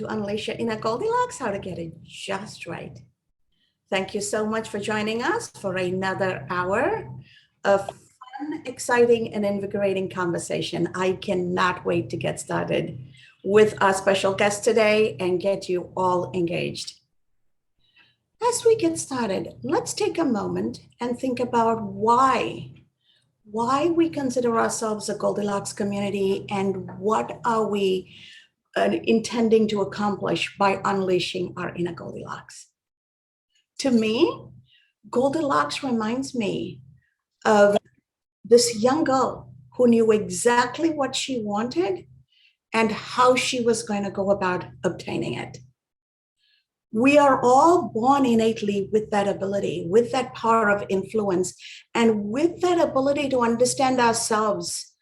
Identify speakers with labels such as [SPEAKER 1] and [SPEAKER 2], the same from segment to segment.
[SPEAKER 1] unleash your inner Goldilocks, how to get it just right. Thank you so much for joining us for another hour of fun, exciting, and invigorating conversation. I cannot wait to get started with our special guest today and get you all engaged. As we get started, let's take a moment and think about why we consider ourselves a Goldilocks community and what are we intending to accomplish by unleashing our inner Goldilocks. To me, Goldilocks reminds me of this young girl who knew exactly what she wanted and how she was going to go about obtaining it. We are all born innately with that ability, with that power of influence, and with that ability to understand ourselves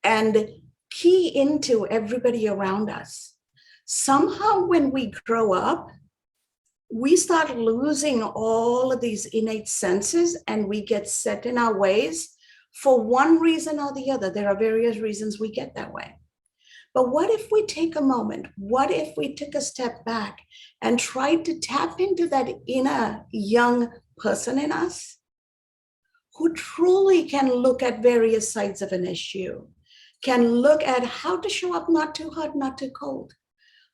[SPEAKER 1] and key into everybody around us. Somehow when we grow up, we start losing all of these innate senses and we get set in our ways for one reason or the other. There are various reasons we get that way. But what if we take a moment? What if we took a step back and tried to tap into that inner young person in us who truly can look at various sides of an issue, can look at how to show up not too hot, not too cold,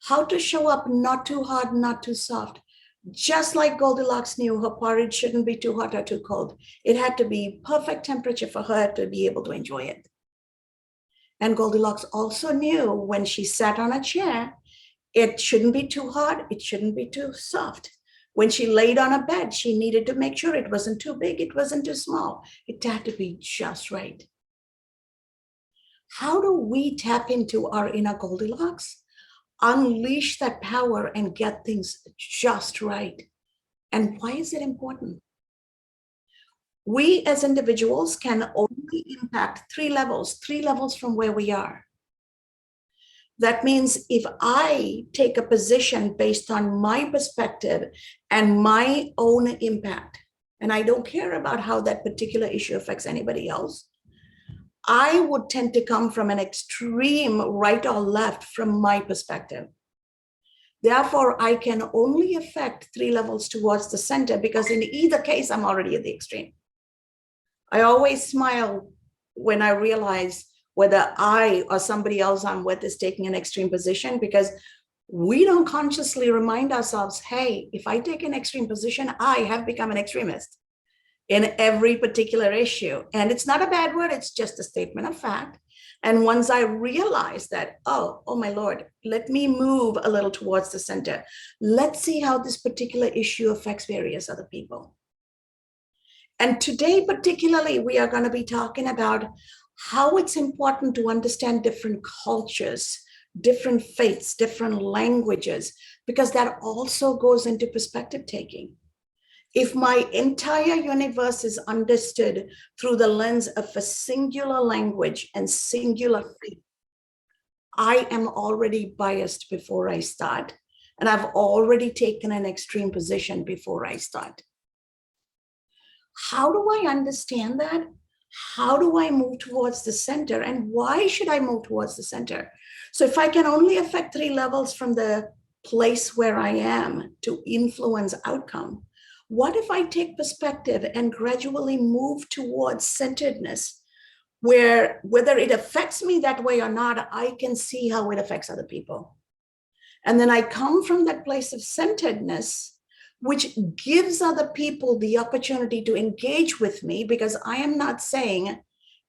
[SPEAKER 1] how to show up not too hard, not too soft. Just like Goldilocks knew her porridge shouldn't be too hot or too cold. It had to be perfect temperature for her to be able to enjoy it. And Goldilocks also knew when she sat on a chair, it shouldn't be too hard, it shouldn't be too soft. When she laid on a bed, she needed to make sure it wasn't too big, it wasn't too small. It had to be just right. How do we tap into our inner Goldilocks, unleash that power and get things just right? And why is it important? We as individuals can only impact three levels from where we are. That means if I take a position based on my perspective and my own impact, and I don't care about how that particular issue affects anybody else, I would tend to come from an extreme right or left from my perspective. Therefore, I can only affect three levels towards the center because in either case, I'm already at the extreme. I always smile when I realize whether I or somebody else I'm with is taking an extreme position, because we don't consciously remind ourselves, hey, if I take an extreme position, I have become an extremist in every particular issue. And it's not a bad word, it's just a statement of fact. And once I realize that, oh my Lord, let me move a little towards the center. Let's see how this particular issue affects various other people. And today, particularly, we are going to be talking about how it's important to understand different cultures, different faiths, different languages, because that also goes into perspective taking. If my entire universe is understood through the lens of a singular language and singular faith, I am already biased before I start, and I've already taken an extreme position before I start. How do I understand that? How do I move towards the center? And why should I move towards the center? So if I can only affect three levels from the place where I am to influence outcome, what if I take perspective and gradually move towards centeredness, where whether it affects me that way or not, I can see how it affects other people. And then I come from that place of centeredness, which gives other people the opportunity to engage with me, because I am not saying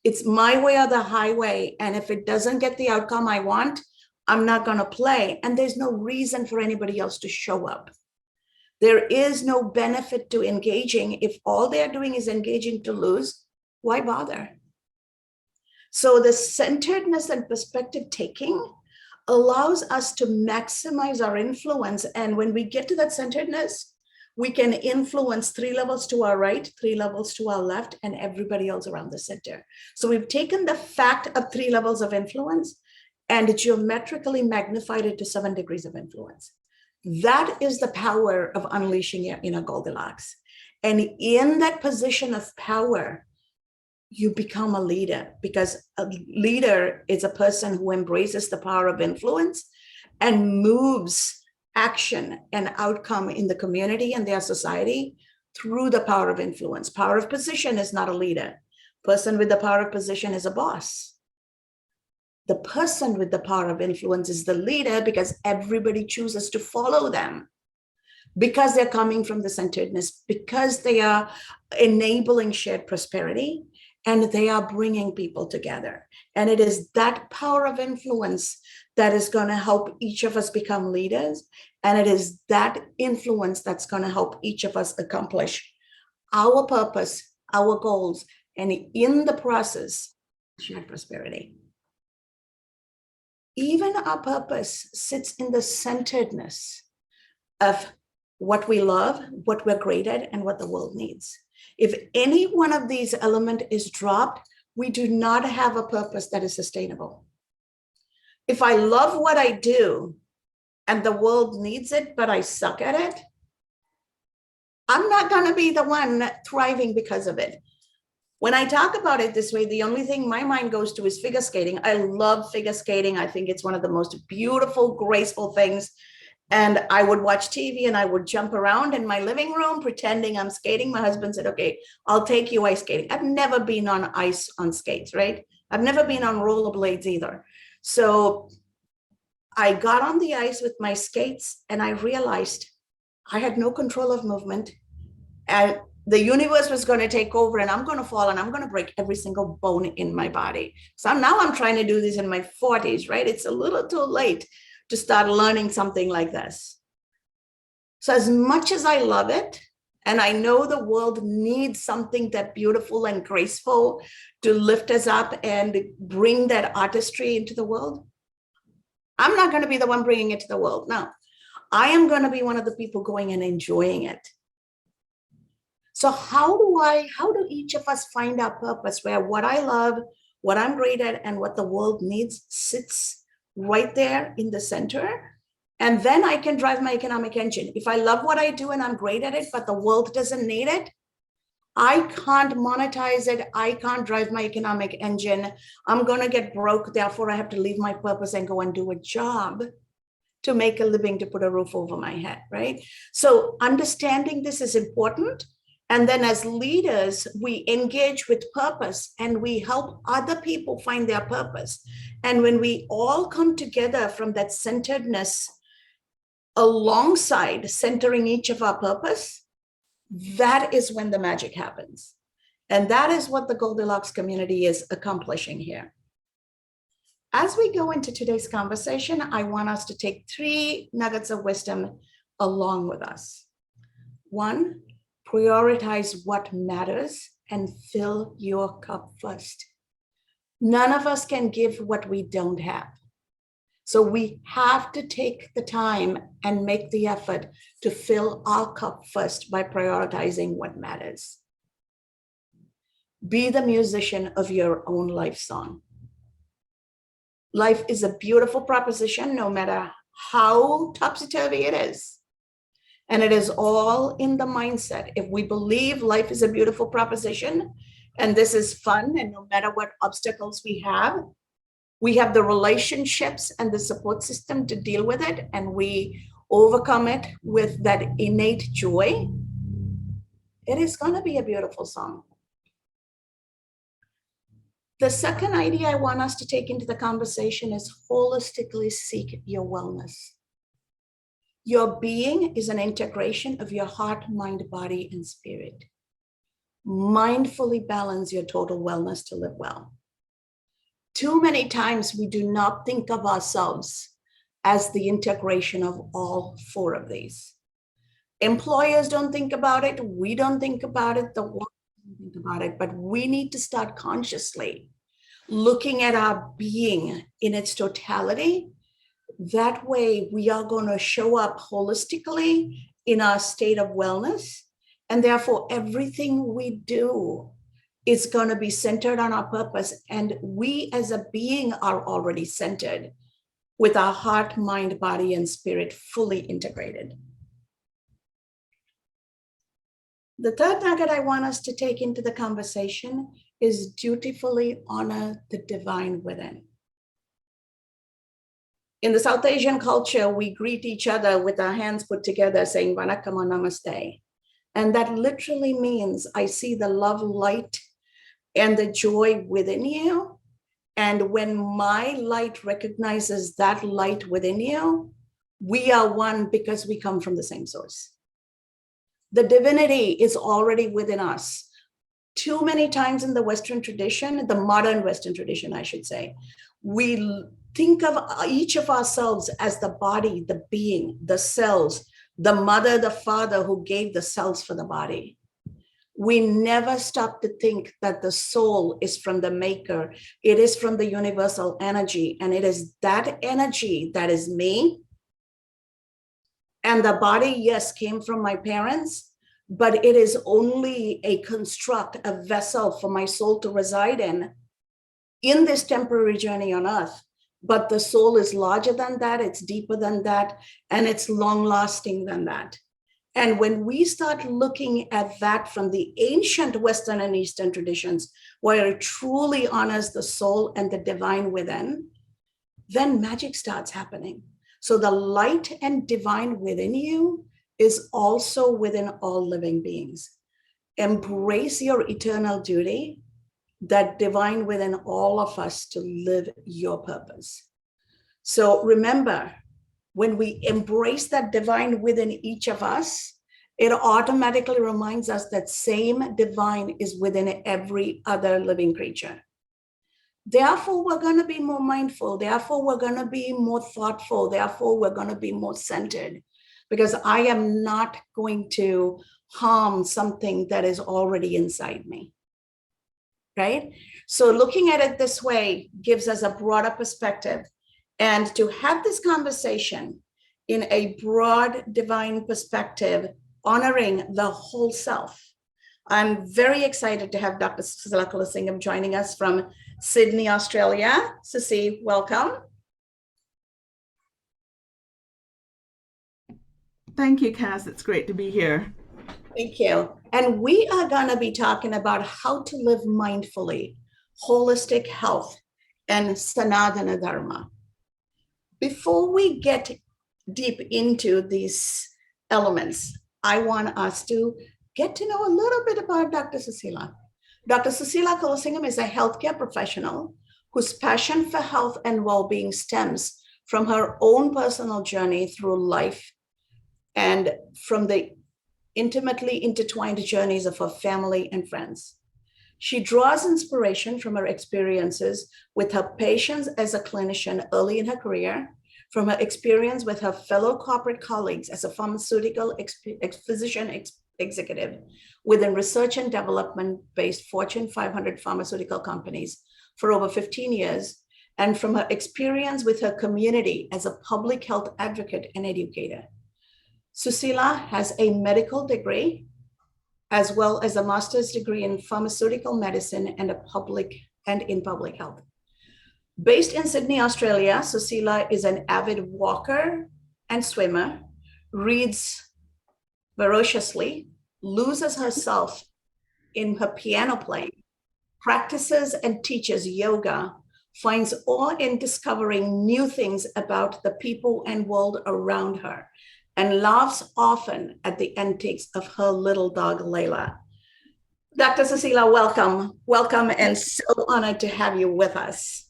[SPEAKER 1] it's my way or the highway. And if it doesn't get the outcome I want, I'm not going to play. And there's no reason for anybody else to show up. There is no benefit to engaging. If all they're doing is engaging to lose, why bother? So the centeredness and perspective taking allows us to maximize our influence. And when we get to that centeredness, we can influence three levels to our right, three levels to our left, and everybody else around the center. So we've taken the fact of three levels of influence and geometrically magnified it to 7 degrees of influence. That is the power of unleashing your inner Goldilocks. And in that position of power, you become a leader, because a leader is a person who embraces the power of influence and moves action and outcome in the community and their society through the power of influence. Power of position is not a leader. Person with the power of position is a boss. The person with the power of influence is the leader because everybody chooses to follow them, because they're coming from the centeredness, because they are enabling shared prosperity, and they are bringing people together. And it is that power of influence that is going to help each of us become leaders. And it is that influence that's going to help each of us accomplish our purpose, our goals, and in the process, shared prosperity. Even our purpose sits in the centeredness of what we love, what we're great at, and what the world needs. If any one of these elements is dropped, we do not have a purpose that is sustainable. If I love what I do and the world needs it, but I suck at it, I'm not going to be the one thriving because of it. When I talk about it this way, the only thing my mind goes to is figure skating. I love figure skating. I think it's one of the most beautiful, graceful things. And I would watch TV and I would jump around in my living room pretending I'm skating. My husband said, okay, I'll take you ice skating. I've never been on ice on skates, right? I've never been on rollerblades either. So I got on the ice with my skates and I realized I had no control of movement. And the universe was going to take over and I'm going to fall and I'm going to break every single bone in my body. So now I'm trying to do this in my 40s, right? It's a little too late to start learning something like this. So as much as I love it, and I know the world needs something that beautiful and graceful to lift us up and bring that artistry into the world, I'm not going to be the one bringing it to the world. No, I am going to be one of the people going and enjoying it. So how do each of us find our purpose where what I love, what I'm great at, and what the world needs sits right there in the center? And then I can drive my economic engine. If I love what I do and I'm great at it, but the world doesn't need it, I can't monetize it. I can't drive my economic engine. I'm going to get broke. Therefore, I have to leave my purpose and go and do a job to make a living, to put a roof over my head, right? So understanding this is important. And then as leaders, we engage with purpose and we help other people find their purpose. And when we all come together from that centeredness alongside centering each of our purpose, that is when the magic happens. And that is what the Goldilocks community is accomplishing here. As we go into today's conversation, I want us to take 3 nuggets of wisdom along with us. 1, prioritize what matters and fill your cup first. None of us can give what we don't have. So we have to take the time and make the effort to fill our cup first by prioritizing what matters. Be the musician of your own life song. Life is a beautiful proposition, no matter how topsy-turvy it is. And it is all in the mindset. If we believe life is a beautiful proposition, and this is fun, and no matter what obstacles we have the relationships and the support system to deal with it, and we overcome it with that innate joy, it is going to be a beautiful song. The second idea I want us to take into the conversation is holistically seek your wellness. Your being is an integration of your heart, mind, body, and spirit. Mindfully balance your total wellness to live well. Too many times we do not think of ourselves as the integration of all 4 of these. Employers don't think about it. We don't think about it. The world doesn't think about it. But we need to start consciously looking at our being in its totality. That way we are going to show up holistically in our state of wellness. And therefore, everything we do is going to be centered on our purpose. And we as a being are already centered with our heart, mind, body, and spirit fully integrated. The third nugget I want us to take into the conversation is dutifully honor the divine within. In the South Asian culture, we greet each other with our hands put together saying, Vanakkam or Namaste. And that literally means I see the love, light, and the joy within you. And when my light recognizes that light within you, we are one because we come from the same source. The divinity is already within us. Too many times in the Western tradition, the modern Western tradition, I should say, we think of each of ourselves as the body, the being, the cells, the mother, the father who gave the cells for the body. We never stop to think that the soul is from the maker. It is from the universal energy. And it is that energy that is me. And the body, yes, came from my parents, but it is only a construct, a vessel for my soul to reside in this temporary journey on earth. But the soul is larger than that, it's deeper than that, and it's long lasting than that. And when we start looking at that from the ancient Western and Eastern traditions, where it truly honors the soul and the divine within, then magic starts happening. So the light and divine within you is also within all living beings. Embrace your eternal duty, that divine within all of us to live your purpose. So remember, when we embrace that divine within each of us, it automatically reminds us that same divine is within every other living creature. Therefore, we're going to be more mindful. Therefore, we're going to be more thoughtful. Therefore, we're going to be more centered, because I am not going to harm something that is already inside me. Right? So looking at it this way gives us a broader perspective. And to have this conversation in a broad divine perspective, honoring the whole self, I'm very excited to have Dr. Susila Kulasingam joining us from Sydney, Australia. Susi, welcome.
[SPEAKER 2] Thank you, Cass. It's great to be here.
[SPEAKER 1] Thank you. And we are going to be talking about how to live mindfully, holistic health, and Sanadana Dharma. Before we get deep into these elements, I want us to get to know a little bit about Dr. Susila. Dr. Susila Kulasingam is a healthcare professional whose passion for health and well-being stems from her own personal journey through life and from the intimately intertwined journeys of her family and friends. She draws inspiration from her experiences with her patients as a clinician early in her career, from her experience with her fellow corporate colleagues as a pharmaceutical physician executive within research and development-based Fortune 500 pharmaceutical companies for over 15 years, and from her experience with her community as a public health advocate and educator. Susila has a medical degree, as well as a master's degree in pharmaceutical medicine and in public health. Based in Sydney, Australia, Susila is an avid walker and swimmer, reads voraciously, loses herself in her piano playing, practices and teaches yoga, finds awe in discovering new things about the people and world around her, and laughs often at the antics of her little dog, Layla. Dr. Susila, welcome. Welcome, and so honored to have you with us.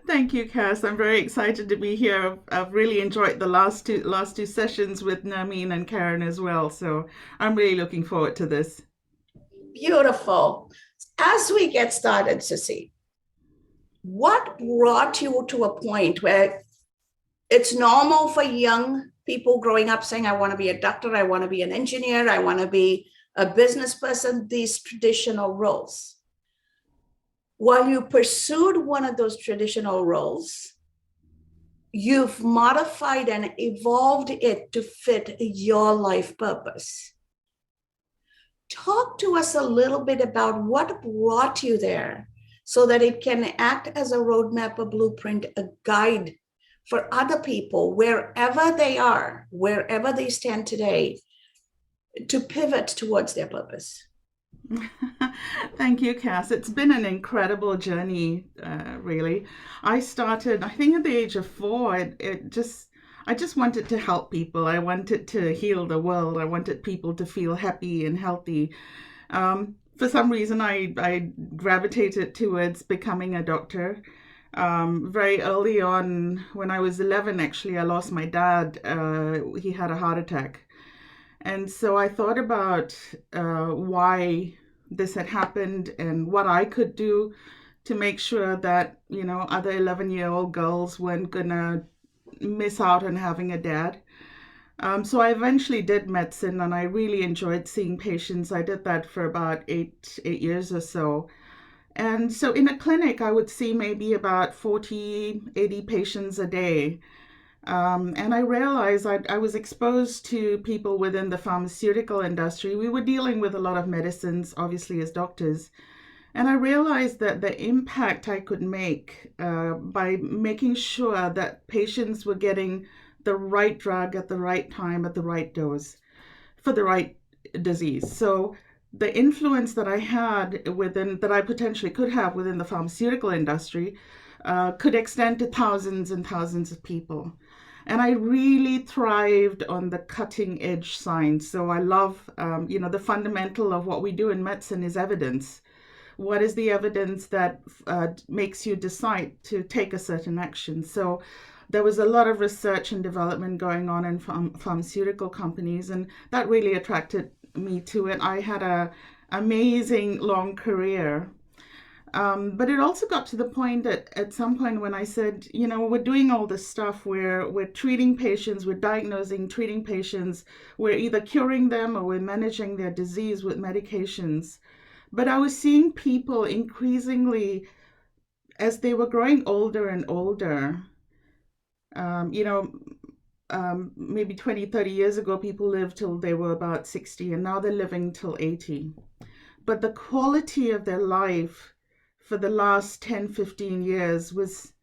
[SPEAKER 2] Thank you, Cass. I'm very excited to be here. I've really enjoyed the last two sessions with Nermeen and Karen as well. So I'm really looking forward to this.
[SPEAKER 1] Beautiful. As we get started, Susi, what brought you to a point where it's normal for young people growing up saying, I want to be a doctor, I want to be an engineer, I want to be a business person, these traditional roles. While you pursued one of those traditional roles, you've modified and evolved it to fit your life purpose. Talk to us a little bit about what brought you there so that it can act as a roadmap, a blueprint, a guide for other people, wherever they are, wherever they stand today, to pivot towards their purpose.
[SPEAKER 2] Thank you, Cass. It's been an incredible journey, really. I started, I think, at the age of 4. I just wanted to help people. I wanted to heal the world. I wanted people to feel happy and healthy. For some reason, I gravitated towards becoming a doctor. Very early on, when I was 11, actually, I lost my dad. He had a heart attack. And so I thought about why this had happened and what I could do to make sure that, other 11-year-old girls weren't gonna miss out on having a dad. So I eventually did medicine and I really enjoyed seeing patients. I did that for about eight years or so. And so in a clinic, I would see maybe about 40, 80 patients a day. And I realized I was exposed to people within the pharmaceutical industry. We were dealing with a lot of medicines, obviously, as doctors. And I realized that the impact I could make by making sure that patients were getting the right drug at the right time, at the right dose, for the right disease. So the influence that I had that I potentially could have within the pharmaceutical industry could extend to thousands and thousands of people. And I really thrived on the cutting edge science. So I love, the fundamental of what we do in medicine is evidence. What is the evidence that makes you decide to take a certain action? So there was a lot of research and development going on in pharmaceutical companies, and that really attracted me to it. I had an amazing long career. But it also got to the point that at some point when I said, we're doing all this stuff where we're treating patients, we're diagnosing, treating patients, we're either curing them or we're managing their disease with medications. But I was seeing people increasingly, as they were growing older and older, maybe 20, 30 years ago, people lived till they were about 60, and now they're living till 80. But the quality of their life for the last 10, 15 years was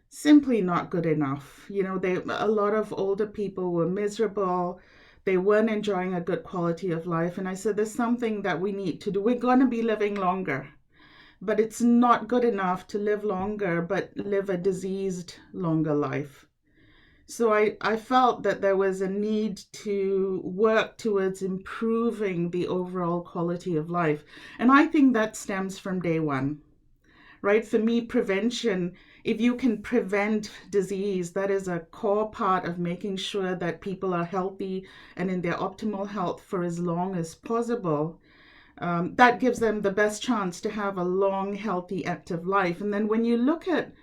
[SPEAKER 2] simply not good enough. A lot of older people were miserable. They weren't enjoying a good quality of life. And I said, there's something that we need to do. We're going to be living longer, but it's not good enough to live longer, but live a diseased longer life. So I felt that there was a need to work towards improving the overall quality of life. And I think that stems from day one, right? For me, prevention, if you can prevent disease, that is a core part of making sure that people are healthy and in their optimal health for as long as possible. That gives them the best chance to have a long, healthy, active life. And then when you look at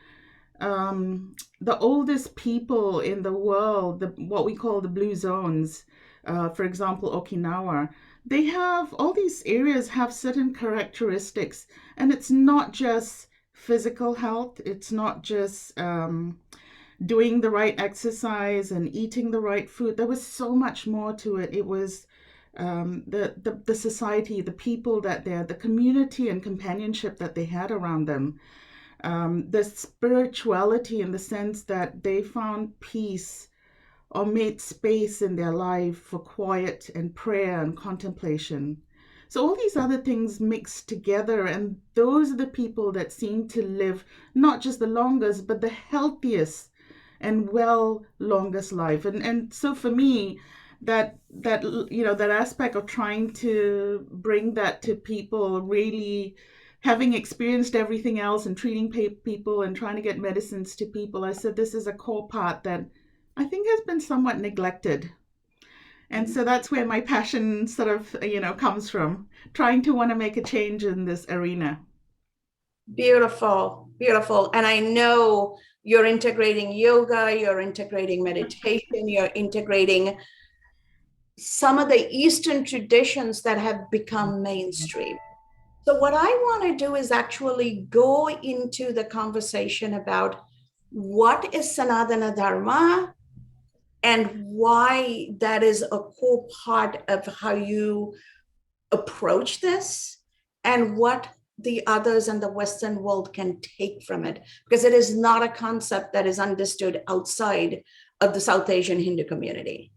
[SPEAKER 2] the oldest people in the world, what we call the blue zones, for example, Okinawa, they have all these areas have certain characteristics, and it's not just physical health. It's not just doing the right exercise and eating the right food. There was so much more to it. It was the society, the people the community and companionship that they had around them. The spirituality in the sense that they found peace or made space in their life for quiet and prayer and contemplation. So all these other things mixed together, and those are the people that seem to live not just the longest, but the healthiest and longest life. And so for me, that aspect of trying to bring that to people, really having experienced everything else and treating people and trying to get medicines to people, I said this is a core part that I think has been somewhat neglected. And so that's where my passion sort of, comes from, trying to want to make a change in this arena.
[SPEAKER 1] Beautiful, beautiful. And I know you're integrating yoga, you're integrating meditation, you're integrating some of the Eastern traditions that have become mainstream. So what I want to do is actually go into the conversation about what is Sanadana Dharma and why that is a core part of how you approach this and what the others in the Western world can take from it, because it is not a concept that is understood outside of the South Asian Hindu community.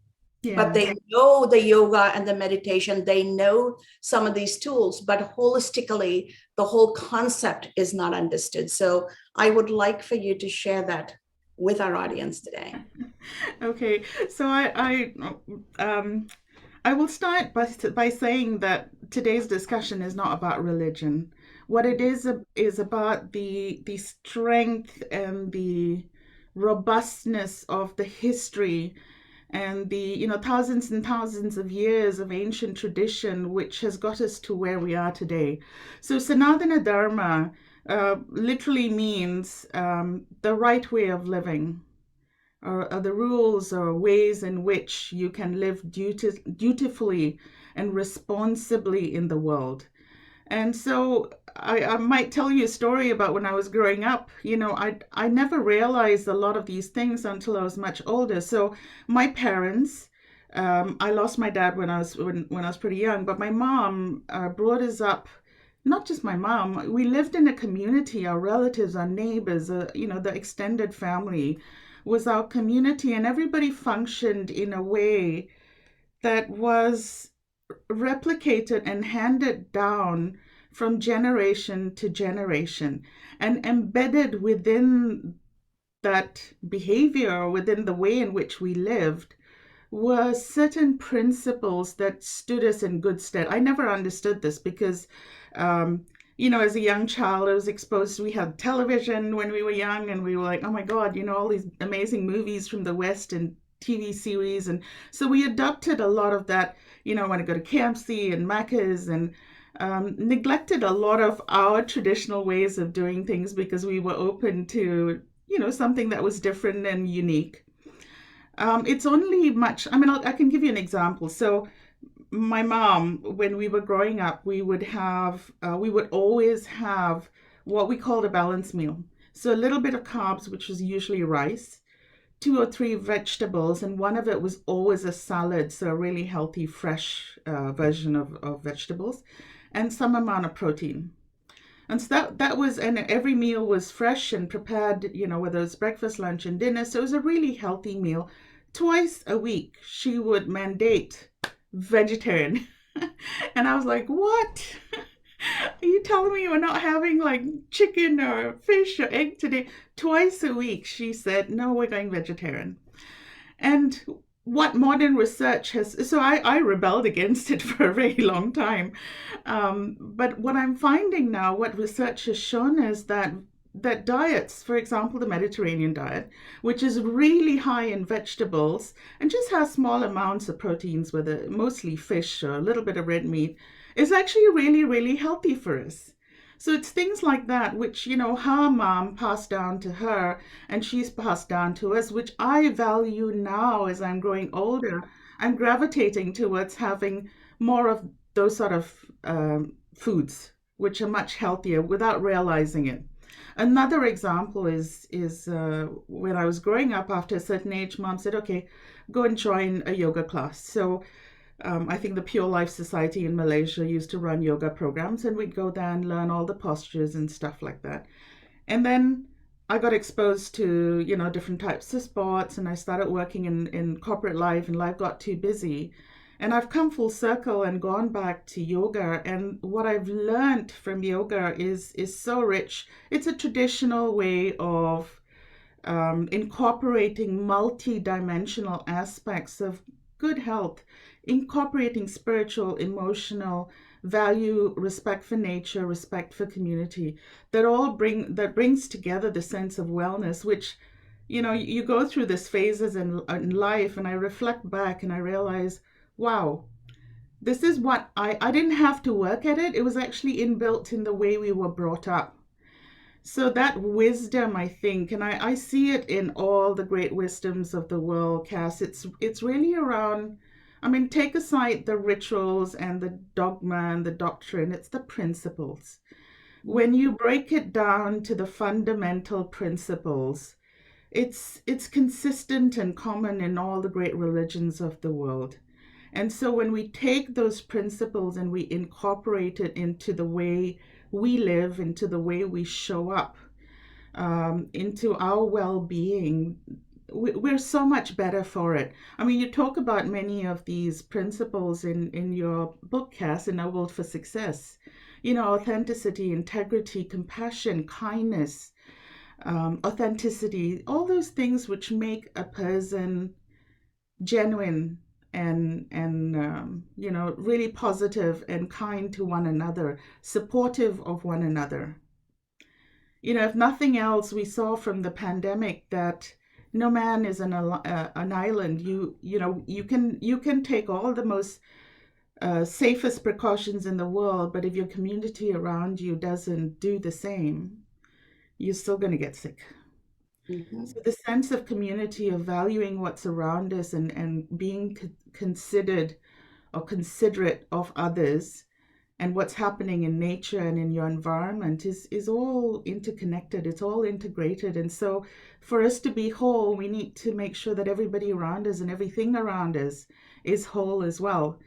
[SPEAKER 1] but they know the yoga and the meditation, they know some of these tools, but holistically, the whole concept is not understood. So I would like for you to share that with our audience today.
[SPEAKER 2] Okay, so I will start by saying that today's discussion is not about religion. What it is about the strength and the robustness of the history and the thousands and thousands of years of ancient tradition which has got us to where we are today. So Sanadana Dharma literally means the right way of living, or the rules or ways in which you can live dutifully and responsibly in the world. And so I might tell you a story about when I was growing up. I never realized a lot of these things until I was much older. So my parents, I lost my dad when I was pretty young, but my mom brought us up. Not just my mom. We lived in a community. Our relatives, our neighbors, the extended family was our community, and everybody functioned in a way that was replicated and handed down from generation to generation, and embedded within that behavior, within the way in which we lived, were certain principles that stood us in good stead. I never understood this because, as a young child, I was exposed. We had television when we were young, and we were like, oh my God, all these amazing movies from the West and TV series. And so we adopted a lot of that, when I go to KFC and Macca's, and neglected a lot of our traditional ways of doing things because we were open to, something that was different and unique. It's only much, I can give you an example. So my mom, when we were growing up, we would always have what we called a balanced meal. So a little bit of carbs, which was usually rice, 2 or 3 vegetables, and one of it was always a salad, so a really healthy, fresh version of vegetables, and some amount of protein. And so that was, and every meal was fresh and prepared, whether it's breakfast, lunch, and dinner. So it was a really healthy meal. Twice a week, she would mandate vegetarian. And I was like, what? Are you telling me we're not having like chicken or fish or egg today? Twice a week, she said, no, we're going vegetarian. And what modern research has, so I rebelled against it for a very long time. But what I'm finding now, what research has shown is that diets, for example, the Mediterranean diet, which is really high in vegetables and just has small amounts of proteins, whether mostly fish or a little bit of red meat, is actually really, really healthy for us. So it's things like that, which, her mom passed down to her and she's passed down to us, which I value now as I'm growing older. I'm gravitating towards having more of those sort of foods, which are much healthier without realizing it. Another example is when I was growing up, after a certain age, mom said, okay, go and join a yoga class. So I think the Pure Life Society in Malaysia used to run yoga programs, and we'd go there and learn all the postures and stuff like that. And then I got exposed to, different types of sports, and I started working in corporate life, and life got too busy. And I've come full circle and gone back to yoga. And what I've learned from yoga is so rich. It's a traditional way of incorporating multi-dimensional aspects of good health, incorporating spiritual, emotional value, respect for nature, respect for community, that brings together the sense of wellness, which, you go through these phases in life, and I reflect back and I realize, wow, this is what I didn't have to work at it. It was actually inbuilt in the way we were brought up. So that wisdom, I think, and I see it in all the great wisdoms of the world, Cass, it's really around, take aside the rituals and the dogma and the doctrine, it's the principles. When you break it down to the fundamental principles, it's consistent and common in all the great religions of the world. And so when we take those principles and we incorporate it into the way we live, into the way we show up, into our well-being, we're so much better for it. I mean, you talk about many of these principles in your book, Cass, Ennobled for Success. Authenticity, integrity, compassion, kindness, authenticity, all those things which make a person genuine and really positive and kind to one another, supportive of one another. If nothing else, we saw from the pandemic that no man is an island. You can take all the most safest precautions in the world, but if your community around you doesn't do the same, you're still going to get sick.
[SPEAKER 1] Mhm.
[SPEAKER 2] So the sense of community, of valuing what's around us and being considered or considerate of others and what's happening in nature and in your environment is all interconnected. It's all integrated. And so for us to be whole, we need to make sure that everybody around us and everything around us is whole as well,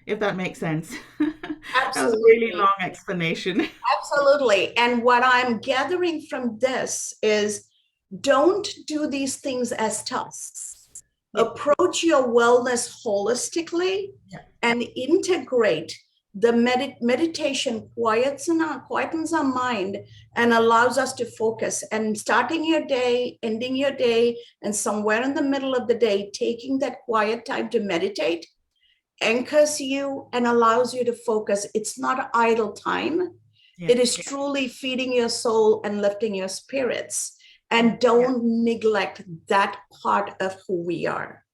[SPEAKER 2] if that makes sense. That was a really
[SPEAKER 1] Absolutely.
[SPEAKER 2] long explanation.
[SPEAKER 1] Absolutely. And what I'm gathering from this is don't do these things as tasks.
[SPEAKER 2] Yeah.
[SPEAKER 1] Approach your wellness holistically
[SPEAKER 2] Yeah.
[SPEAKER 1] and integrate the meditation quietens our mind and allows us to focus. And starting your day, ending your day, and somewhere in the middle of the day, taking that quiet time to meditate anchors you and allows you to focus. It's not idle time.
[SPEAKER 2] Yeah.
[SPEAKER 1] It is truly feeding your soul and lifting your spirits. And
[SPEAKER 2] Yeah.
[SPEAKER 1] don't neglect that part of who we are.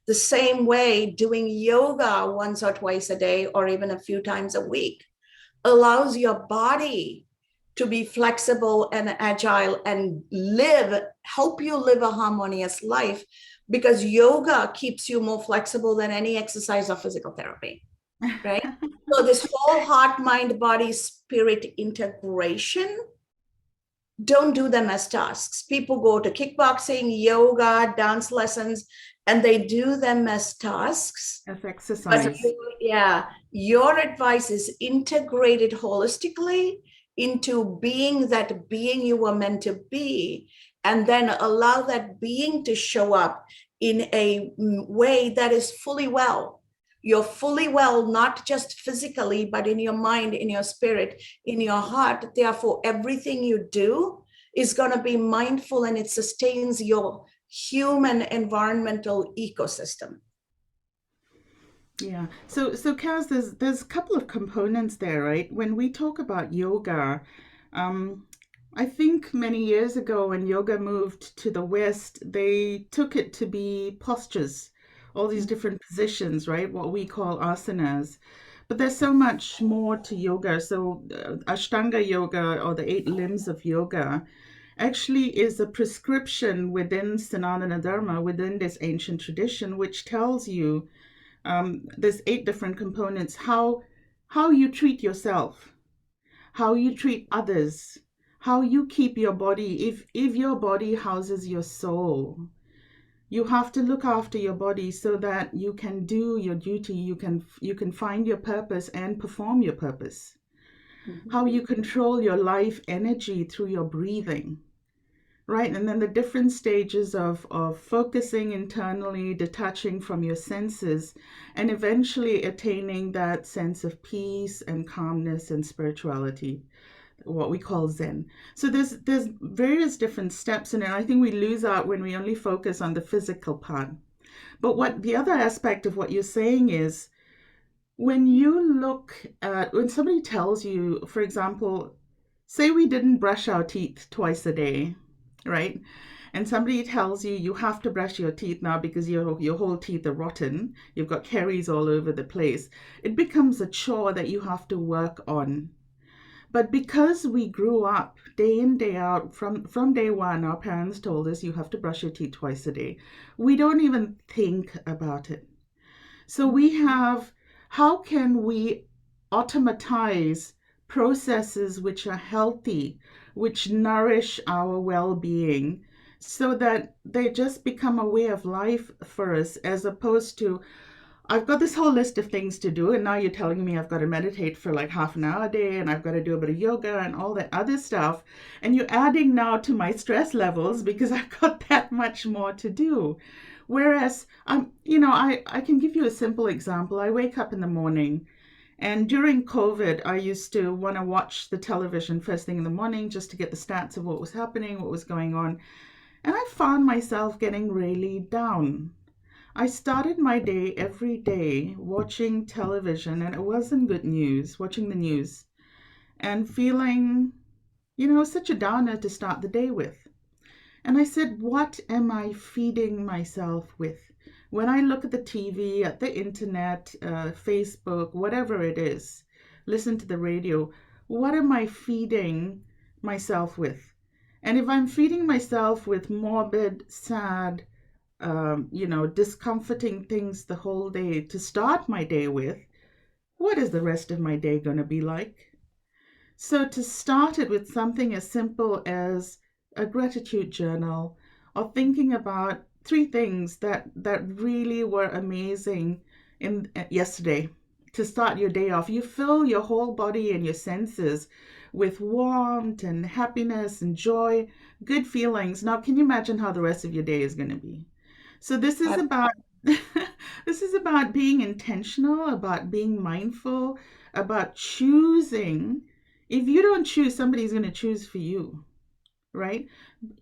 [SPEAKER 1] The same way, doing yoga once or twice a day, or even a few times a week, allows your body to be flexible and agile and help you live a harmonious life, because yoga keeps you more flexible than any exercise or physical therapy, right? So this whole heart, mind, body, spirit integration, don't do them as tasks. People go to kickboxing, yoga, dance lessons, and they do them as tasks.
[SPEAKER 2] As exercise.
[SPEAKER 1] But your advice is integrate it holistically into being that being you were meant to be, and then allow that being to show up in a way that is fully well. You're fully well, not just physically, but in your mind, in your spirit, in your heart. Therefore, everything you do is going to be mindful, and it sustains your human environmental ecosystem.
[SPEAKER 2] Yeah. So Kaz, there's a couple of components there, right? When we talk about yoga, I think many years ago when yoga moved to the West, they took it to be postures, all these different positions, right? What we call asanas. But there's so much more to yoga. So Ashtanga Yoga, or the 8 limbs of yoga, actually is a prescription within Sanadana Dharma, within this ancient tradition, which tells you there's 8 different components: how you treat yourself, how you treat others, how you keep your body. If your body houses your soul, you have to look after your body so that you can do your duty, you can find your purpose and perform your purpose.
[SPEAKER 1] Mm-hmm.
[SPEAKER 2] How you control your life energy through your breathing. Right, and then the different stages of focusing internally, detaching from your senses, and eventually attaining that sense of peace and calmness and spirituality, what we call Zen. So there's various different steps in it. I think we lose out when we only focus on the physical part. But what the other aspect of what you're saying is, when you look at, when somebody tells you, for example, say we didn't brush our teeth twice a day, right? And somebody tells you you have to brush your teeth now because your whole teeth are rotten. You've got caries all over the place. It becomes a chore that you have to work on. But because we grew up day in, day out, from day one, our parents told us you have to brush your teeth twice a day. We don't even think about it. So we have, how can we automatize processes which are healthy, which nourish our well-being, so that they just become a way of life for us, as opposed to, I've got this whole list of things to do, and now you're telling me I've got to meditate for like half an hour a day, and I've got to do a bit of yoga and all that other stuff. And you're adding now to my stress levels because I've got that much more to do. Whereas, I can give you a simple example. I wake up in the morning, and during COVID, I used to want to watch the television first thing in the morning just to get the stats of what was happening, what was going on. And I found myself getting really down. I started my day every day watching television, and it wasn't good news, watching the news, and feeling, such a downer to start the day with. And I said, what am I feeding myself with? When I look at the TV, at the internet, Facebook, whatever it is, listen to the radio, what am I feeding myself with? And if I'm feeding myself with morbid, sad, discomforting things the whole day to start my day with, what is the rest of my day going to be like? So to start it with something as simple as a gratitude journal, or thinking about 3 things that really were amazing in yesterday to start your day off. You fill your whole body and your senses with warmth and happiness and joy, good feelings. Now, can you imagine how the rest of your day is going to be? So this is about this is about being intentional, about being mindful, about choosing. If you don't choose, somebody's going to choose for you, right?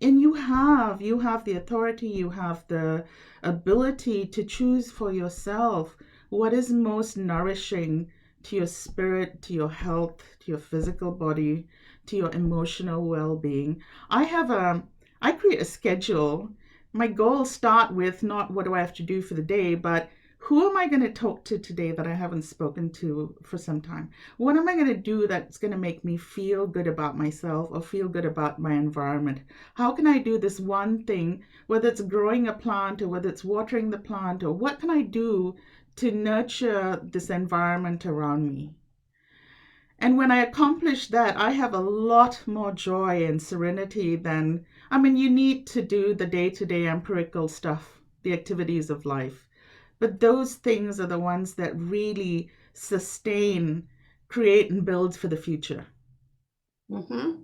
[SPEAKER 2] And you have the authority, you have the ability to choose for yourself what is most nourishing to your spirit, to your health, to your physical body, to your emotional well-being. I create a schedule. My goals start with not what do I have to do for the day, but who am I going to talk to today that I haven't spoken to for some time? What am I going to do that's going to make me feel good about myself or feel good about my environment? How can I do this one thing, whether it's growing a plant or whether it's watering the plant, or what can I do to nurture this environment around me? And when I accomplish that, I have a lot more joy and serenity than, you need to do the day-to-day empirical stuff, the activities of life. But those things are the ones that really sustain, create, and build for the future.
[SPEAKER 1] Mm-hmm.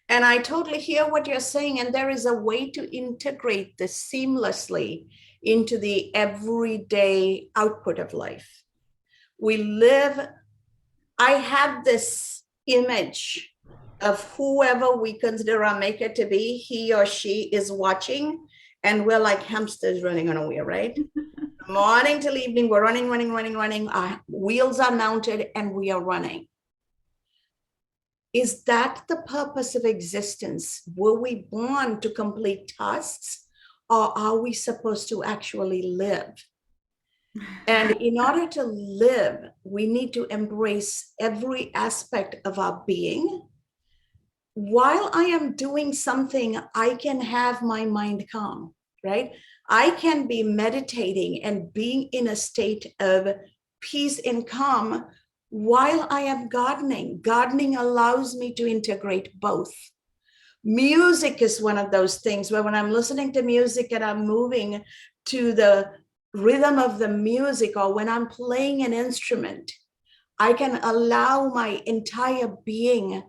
[SPEAKER 1] And I totally hear what you're saying. And there is a way to integrate this seamlessly into the everyday output of life. I have this image of whoever we consider our maker to be, he or she is watching, and we're like hamsters running on a wheel, right? Morning till evening, we're running. Our wheels are mounted and we are running. Is that the purpose of existence? Were we born to complete tasks, or are we supposed to actually live? And in order to live, we need to embrace every aspect of our being. While I am doing something, I can have my mind calm, right? I can be meditating and being in a state of peace and calm while I am gardening. Gardening allows me to integrate both. Music is one of those things where when I'm listening to music and I'm moving to the rhythm of the music, or when I'm playing an instrument, I can allow my entire being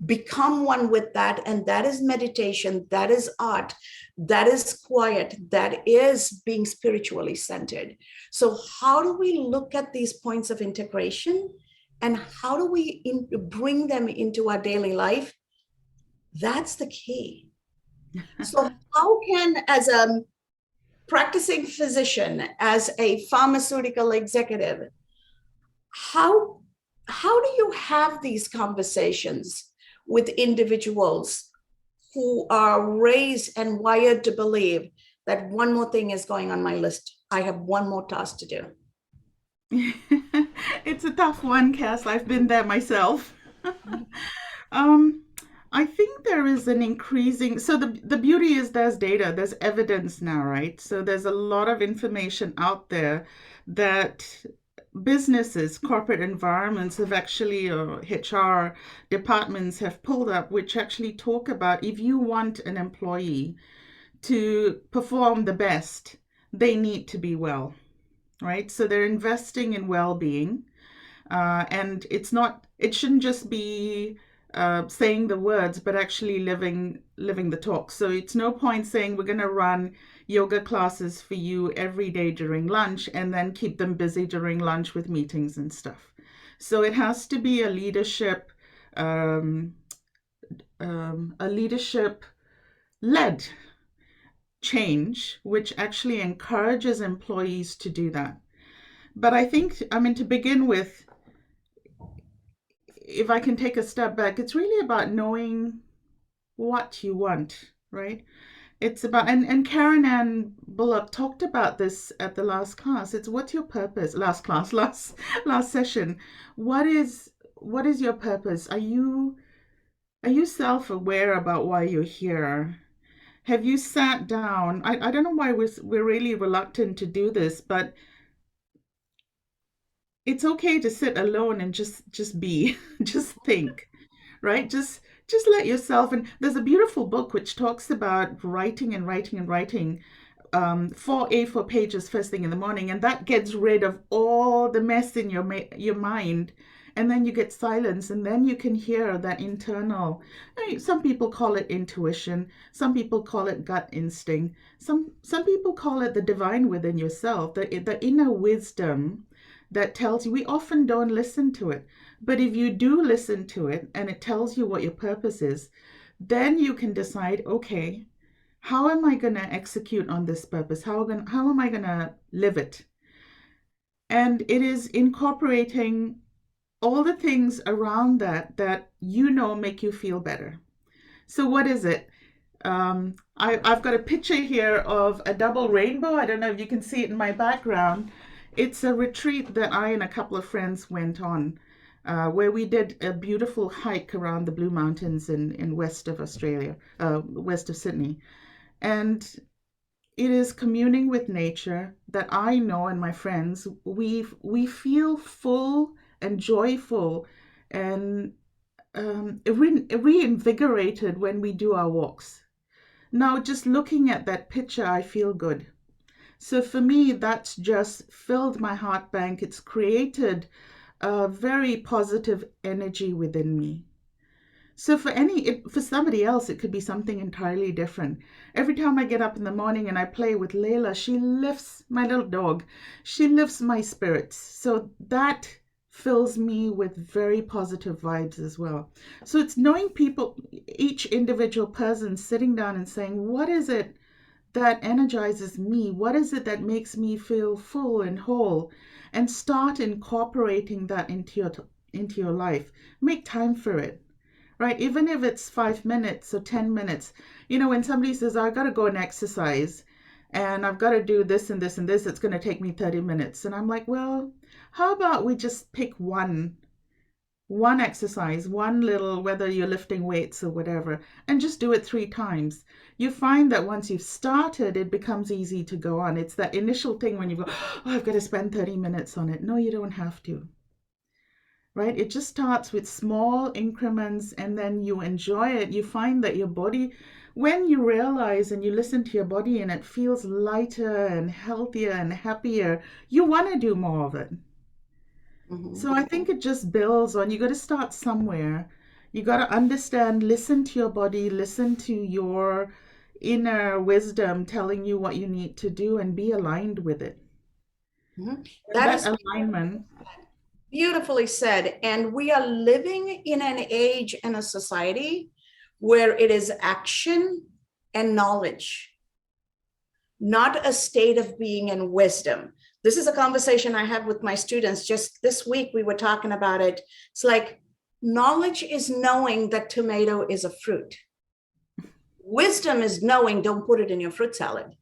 [SPEAKER 1] become one with that. And that is meditation, that is art, that is quiet, that is being spiritually centered. So how do we look at these points of integration, and how do we bring them into our daily life? That's the key. So how can, as a practicing physician, as a pharmaceutical executive, how do you have these conversations with individuals who are raised and wired to believe that one more thing is going on my list? I have one more task to do.
[SPEAKER 2] It's a tough one, Cass. I've been there myself. I think there is an increasing, so the beauty is there's data, there's evidence now, right? So there's a lot of information out there that businesses, corporate environments have actually, or HR departments have pulled up, which actually talk about if you want an employee to perform the best, they need to be well. right? So they're investing in well-being. And it shouldn't just be saying the words, but actually living the talk. So it's no point saying we're going to run yoga classes for you every day during lunch and then keep them busy during lunch with meetings and stuff. So it has to be a leadership led change, which actually encourages employees to do that. But I think, to begin with, if I can take a step back, it's really about knowing what you want, right? It's about, and Karen Ann Bullock talked about this at the last class. It's what's your purpose? Last session. What is your purpose? Are you self-aware about why you're here? Have you sat down? I don't know why we're really reluctant to do this, but it's okay to sit alone and just be, just think, right? Just let yourself. And there's a beautiful book which talks about writing and writing and writing, 4 pages first thing in the morning, and that gets rid of all the mess in your mind. And then you get silence, and then you can hear that internal. Some people call it intuition. Some people call it gut instinct. Some people call it the divine within yourself, the inner wisdom that tells you. We often don't listen to it. But if you do listen to it and it tells you what your purpose is, then you can decide, okay, how am I going to execute on this purpose? How am I going to live it? And it is incorporating all the things around that make you feel better. So what is it? I've got a picture here of a double rainbow. I don't know if you can see it in my background. It's a retreat that I and a couple of friends went on, where we did a beautiful hike around the Blue Mountains in west of Australia, west of Sydney. And it is communing with nature that I know, and my friends, we feel full and joyful and reinvigorated when we do our walks. Now, just looking at that picture, I feel good. So for me, that's just filled my heart bank. It's created a very positive energy within me. So for somebody else, it could be something entirely different. Every time I get up in the morning and I play with Layla, she lifts, my little dog, she lifts my spirits. So that fills me with very positive vibes as well. So it's knowing people, each individual person sitting down and saying, what is it that energizes me? What is it that makes me feel full and whole? And start incorporating that into your life. Make time for it, right? Even if it's 5 minutes or 10 minutes. When somebody says, I got to go and exercise and I've got to do this and this and this, it's going to take me 30 minutes. And I'm like, well, how about we just pick one exercise, one little, whether you're lifting weights or whatever, and just do it 3 times. You find that once you've started, it becomes easy to go on. It's that initial thing when you go, oh, I've got to spend 30 minutes on it. No, you don't have to. Right? It just starts with small increments, and then you enjoy it. You find that your body, when you realize and you listen to your body and it feels lighter and healthier and happier, you want to do more of it. Mm-hmm. So I think it just builds on. You got to start somewhere. You got to understand, listen to your body, listen to your inner wisdom telling you what you need to do, and be aligned with it.
[SPEAKER 1] Mm-hmm. That alignment. Beautifully said. And we are living in an age and a society where it is action and knowledge, not a state of being and wisdom. This is a conversation I had with my students just this week. We were talking about it. It's like knowledge is knowing that tomato is a fruit. Wisdom is knowing don't put it in your fruit salad.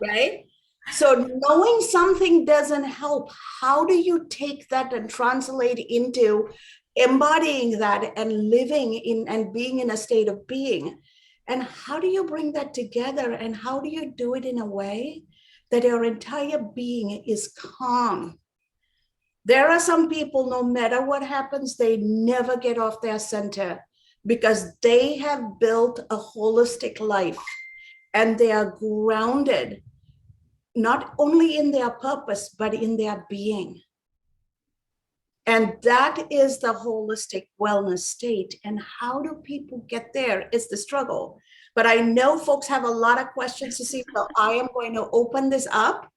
[SPEAKER 1] Right? So knowing something doesn't help. How do you take that and translate into embodying that and living in and being in a state of being? And how do you bring that together? And how do you do it in a way that your entire being is calm? There are some people, no matter what happens, they never get off their center because they have built a holistic life and they are grounded not only in their purpose, but in their being. And that is the holistic wellness state. And how do people get there is the struggle. But I know folks have a lot of questions to see. So I am going to open this up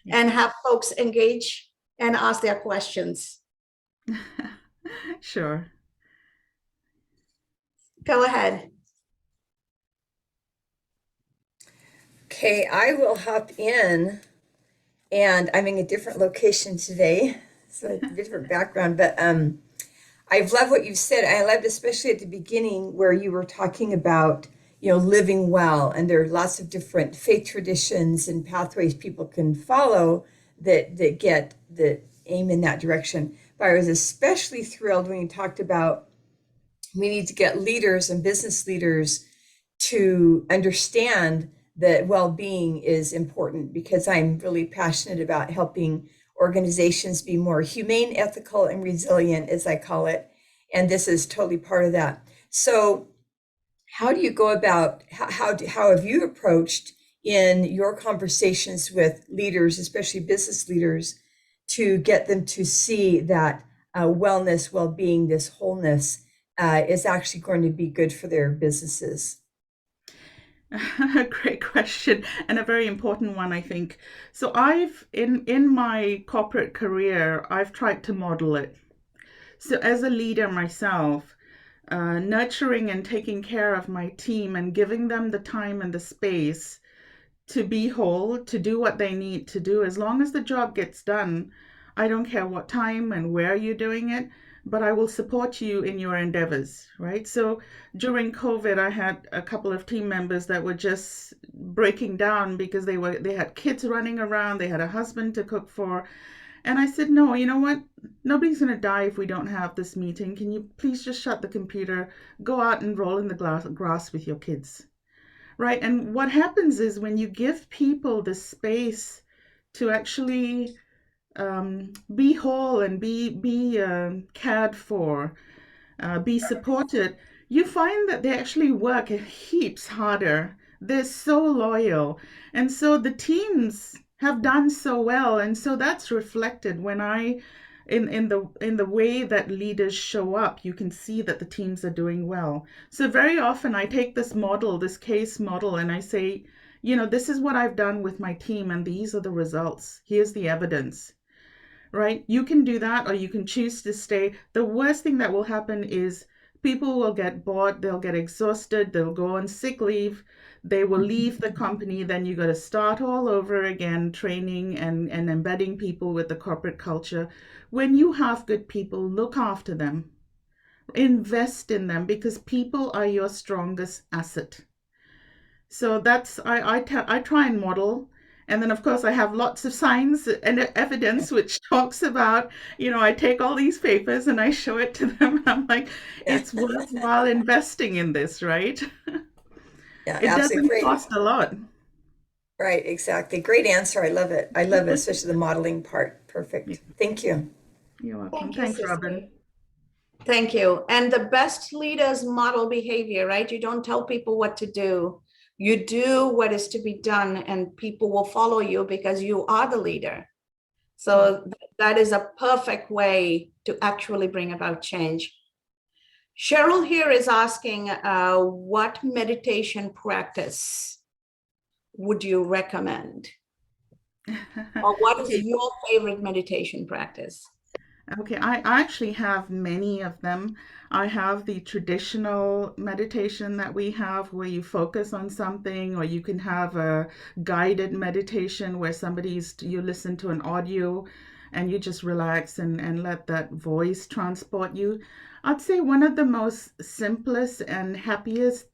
[SPEAKER 1] and have folks engage and ask their questions.
[SPEAKER 2] Sure.
[SPEAKER 1] Go ahead.
[SPEAKER 3] Okay, I will hop in, and I'm in a different location today, so a different background, but I've loved what you said. I loved especially at the beginning where you were talking about, living well, and there are lots of different faith traditions and pathways people can follow that aim in that direction. But I was especially thrilled when you talked about we need to get leaders and business leaders to understand that well-being is important, because I'm really passionate about helping organizations be more humane, ethical, and resilient, as I call it. And this is totally part of that. So how do you go about, how have you approached in your conversations with leaders, especially business leaders, to get them to see that wellness, well-being, this wholeness is actually going to be good for their businesses?
[SPEAKER 2] Great question, and a very important one, I think. So I've in my corporate career, I've tried to model it. So as a leader myself, nurturing and taking care of my team and giving them the time and the space to be whole, to do what they need to do, as long as the job gets done, I don't care what time and where you're doing it, but I will support you in your endeavors, right? So during COVID, I had a couple of team members that were just breaking down because they had kids running around, they had a husband to cook for. And I said, no, you know what? Nobody's going to die if we don't have this meeting. Can you please just shut the computer, go out and roll in the grass with your kids, right? And what happens is when you give people the space to actually be whole and be cared for, be supported, you find that they actually work heaps harder. They're so loyal. And so the teams have done so well. And so that's reflected when in the way that leaders show up, you can see that the teams are doing well. So very often I take this model, this case model, and I say, this is what I've done with my team, and these are the results. Here's the evidence. Right? You can do that, or you can choose to stay. The worst thing that will happen is people will get bored, they'll get exhausted, they'll go on sick leave, they will leave the company, then you got to start all over again, training and embedding people with the corporate culture. When you have good people, look after them, invest in them, because people are your strongest asset. So that's, I try and model. And then, of course, I have lots of signs and evidence which talks about, I take all these papers and I show it to them. And I'm like, it's worthwhile investing in this, right?
[SPEAKER 3] Yeah,
[SPEAKER 2] It
[SPEAKER 3] absolutely.
[SPEAKER 2] doesn't cost a lot.
[SPEAKER 3] Right, exactly. Great answer. I love it. I love it, especially the modeling part. Perfect. Thank you.
[SPEAKER 2] You're welcome.
[SPEAKER 1] Thank you,
[SPEAKER 2] Thanks,
[SPEAKER 1] Susila.
[SPEAKER 2] Robin.
[SPEAKER 1] Thank you. And the best leaders model behavior, right? You don't tell people what to do. You do what is to be done, and people will follow you because you are the leader. So that is a perfect way to actually bring about change. Cheryl here is asking, what meditation practice would you recommend? Or what is
[SPEAKER 2] Okay.
[SPEAKER 1] your favorite meditation practice?
[SPEAKER 2] Okay, I actually have many of them. I have the traditional meditation that we have where you focus on something, or you can have a guided meditation where you listen to an audio and you just relax and let that voice transport you. I'd say one of the most simplest and happiest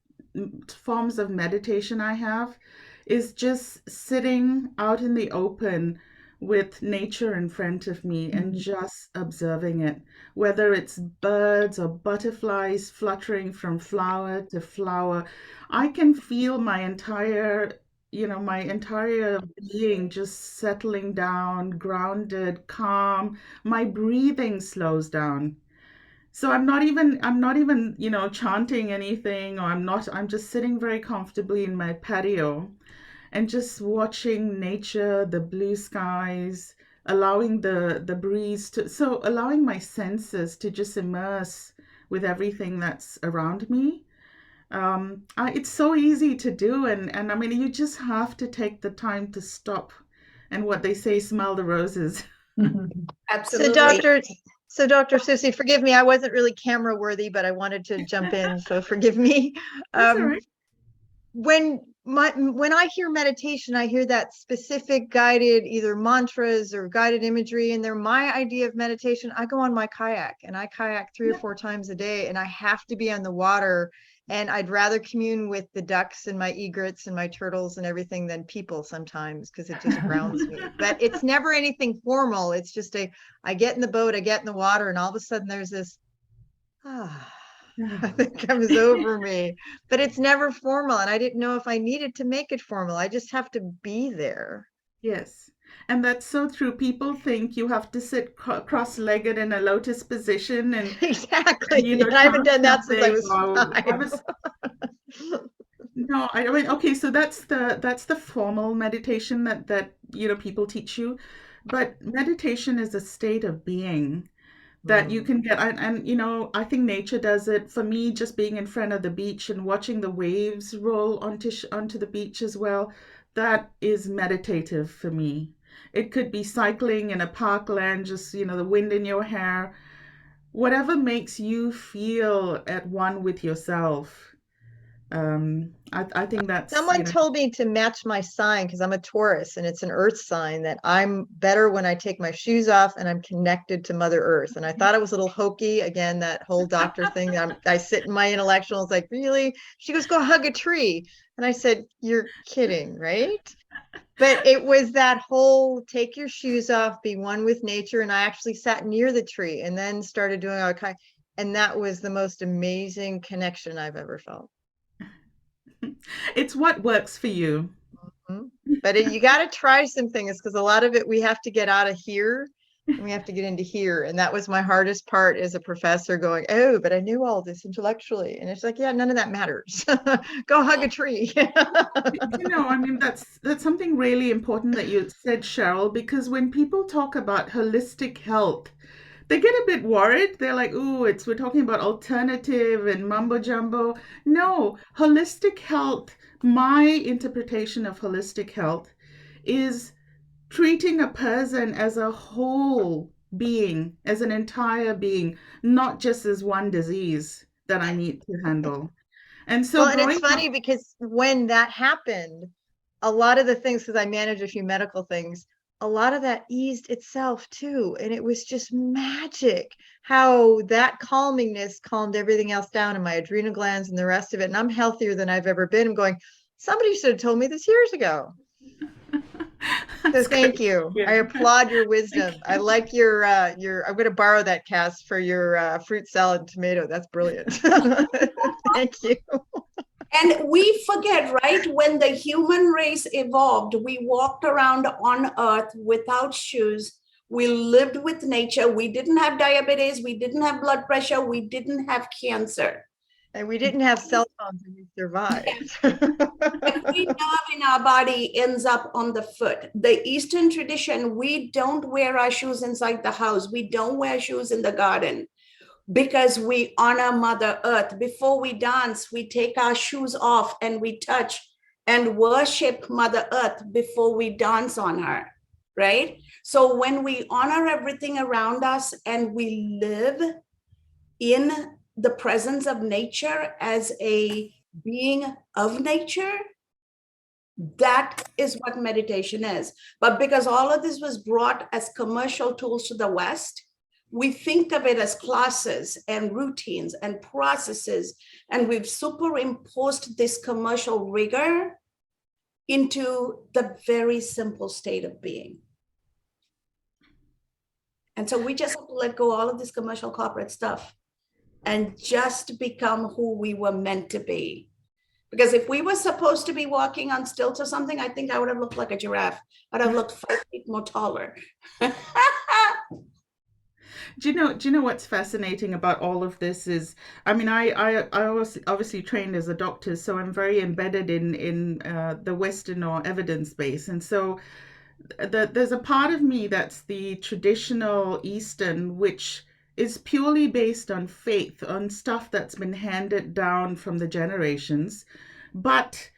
[SPEAKER 2] forms of meditation I have is just sitting out in the open with nature in front of me and just observing it, whether it's birds or butterflies fluttering from flower to flower. I can feel my entire being just settling down, grounded, calm. My breathing slows down. So I'm not even, chanting anything, or I'm just sitting very comfortably in my patio. and just watching nature, the blue skies, allowing the breeze to, so allowing my senses to just immerse with everything that's around me. It's so easy to do, and I mean, you just have to take the time to stop, and what they say, smell the roses.
[SPEAKER 1] Absolutely.
[SPEAKER 4] So Dr. Susie, forgive me, I wasn't really camera worthy, but I wanted to jump in, so forgive me.
[SPEAKER 2] That's all right.
[SPEAKER 4] When I hear meditation, I hear that specific guided either mantras or guided imagery, and they're my idea of meditation. I go on my kayak, and I kayak 3 or 4 times a day, and I have to be on the water, and I'd rather commune with the ducks and my egrets and my turtles and everything than people sometimes, because it just grounds me. But it's never anything formal. It's just I get in the boat, I get in the water, and all of a sudden there's this that comes over me, but it's never formal, and I didn't know if I needed to make it formal. I just have to be there.
[SPEAKER 2] Yes. And that's so true. People think you have to sit cross-legged in a lotus position and
[SPEAKER 4] Exactly.
[SPEAKER 2] you know,
[SPEAKER 4] And I haven't done that since I
[SPEAKER 2] something,
[SPEAKER 4] was 5.
[SPEAKER 2] no, I mean, okay, so that's the formal meditation that you know people teach you, but meditation is a state of being that you can get, and you know, I think nature does it. For me, just being in front of the beach and watching the waves roll onto the beach as well, that is meditative for me. It could be cycling in a parkland, just, you know, the wind in your hair, whatever makes you feel at one with yourself. I think that's,
[SPEAKER 4] Someone
[SPEAKER 2] you know,
[SPEAKER 4] told me to match my sign because I'm a Taurus and it's an earth sign, that I'm better when I take my shoes off and I'm connected to Mother Earth. And I thought it was a little hokey. Again, that whole doctor thing. I sit in my intellectual. It's like, really? She goes, go hug a tree. And I said, you're kidding, right? But it was that whole take your shoes off, be one with nature. And I actually sat near the tree and then started doing all kind. And that was the most amazing connection I've ever felt.
[SPEAKER 2] it's what works for you.
[SPEAKER 4] But you got to try some things, because a lot of it we have to get out of here and we have to get into here. And that was my hardest part as a professor, going, oh, but I knew all this intellectually. And it's like, yeah, none of that matters. Go hug a tree.
[SPEAKER 2] You know, I mean, that's something really important that you said, Cheryl, because when people talk about holistic health, they get a bit worried. They're like, ooh, we're talking about alternative and mumbo jumbo. No, holistic health, my interpretation of holistic health is treating a person as a whole being, as an entire being, not just as one disease that I need to handle. And so
[SPEAKER 4] Well, and it's funny because when that happened, a lot of the things, because I manage a few medical things, a lot of that eased itself too. And it was just magic how that calmingness calmed everything else down, and my adrenal glands and the rest of it. And I'm healthier than I've ever been. I'm going, somebody should have told me this years ago. So thank you. Yeah. I applaud your wisdom. I like your, I'm going to borrow that, Cass, for your fruit salad and tomato. That's brilliant. Thank you.
[SPEAKER 1] And we forget, right? When the human race evolved, we walked around on Earth without shoes. We lived with nature. We didn't have diabetes. We didn't have blood pressure. We didn't have cancer.
[SPEAKER 4] And we didn't have cell phones, and we survived.
[SPEAKER 1] Every nerve in our body ends up on the foot. The Eastern tradition, we don't wear our shoes inside the house. We don't wear shoes in the garden, because we honor Mother Earth. Before we dance, we take our shoes off and we touch and worship Mother Earth before we dance on her, right? So when we honor everything around us and we live in the presence of nature as a being of nature, that is what meditation is. But because all of this was brought as commercial tools to the West, we think of it as classes and routines and processes, and we've superimposed this commercial rigor into the very simple state of being. And so we just have to let go all of this commercial corporate stuff and just become who we were meant to be. Because if we were supposed to be walking on stilts or something, I think I would have looked like a giraffe. I'd have looked 5 feet more taller.
[SPEAKER 2] Do you know what's fascinating about all of this is, I mean, I was obviously trained as a doctor, so I'm very embedded in the Western or evidence base, and so there's a part of me that's the traditional Eastern, which is purely based on faith, on stuff that's been handed down from the generations, but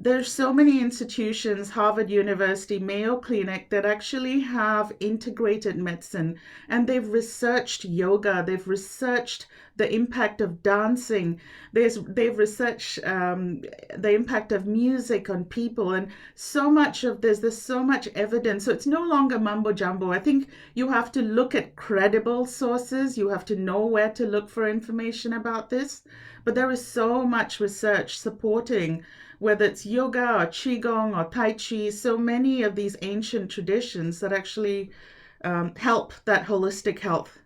[SPEAKER 2] there's so many institutions, Harvard University, Mayo Clinic, that actually have integrated medicine, and they've researched yoga, they've researched the impact of dancing, they've researched the impact of music on people, and so much of this, there's so much evidence. So it's no longer mumbo jumbo. I think you have to look at credible sources, you have to know where to look for information about this, but there is so much research supporting whether it's yoga or qigong or tai chi, so many of these ancient traditions that actually help that holistic health.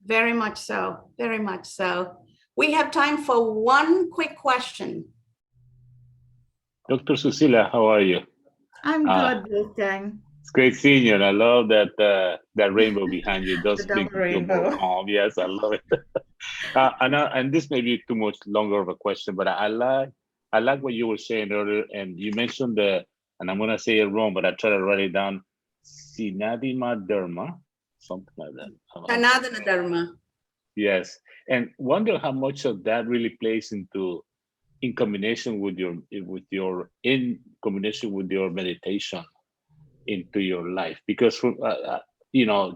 [SPEAKER 1] Very much so. Very much so. We have time for one quick question.
[SPEAKER 5] Dr. Susila, how are you?
[SPEAKER 2] I'm good, Wolfgang.
[SPEAKER 5] It's great seeing you, and I love that that rainbow behind you. Does
[SPEAKER 2] The
[SPEAKER 5] make
[SPEAKER 2] double
[SPEAKER 5] me feel more
[SPEAKER 2] rainbow.
[SPEAKER 5] calm. Yes, I love it. And this may be too much longer of a question, but I like what you were saying earlier, and you mentioned and I'm gonna say it wrong, but I try to write it down. Sanadana Dharma, something like that.
[SPEAKER 1] Sanadana Dharma.
[SPEAKER 5] Yes, and wonder how much of that really plays into in combination with your meditation into your life, because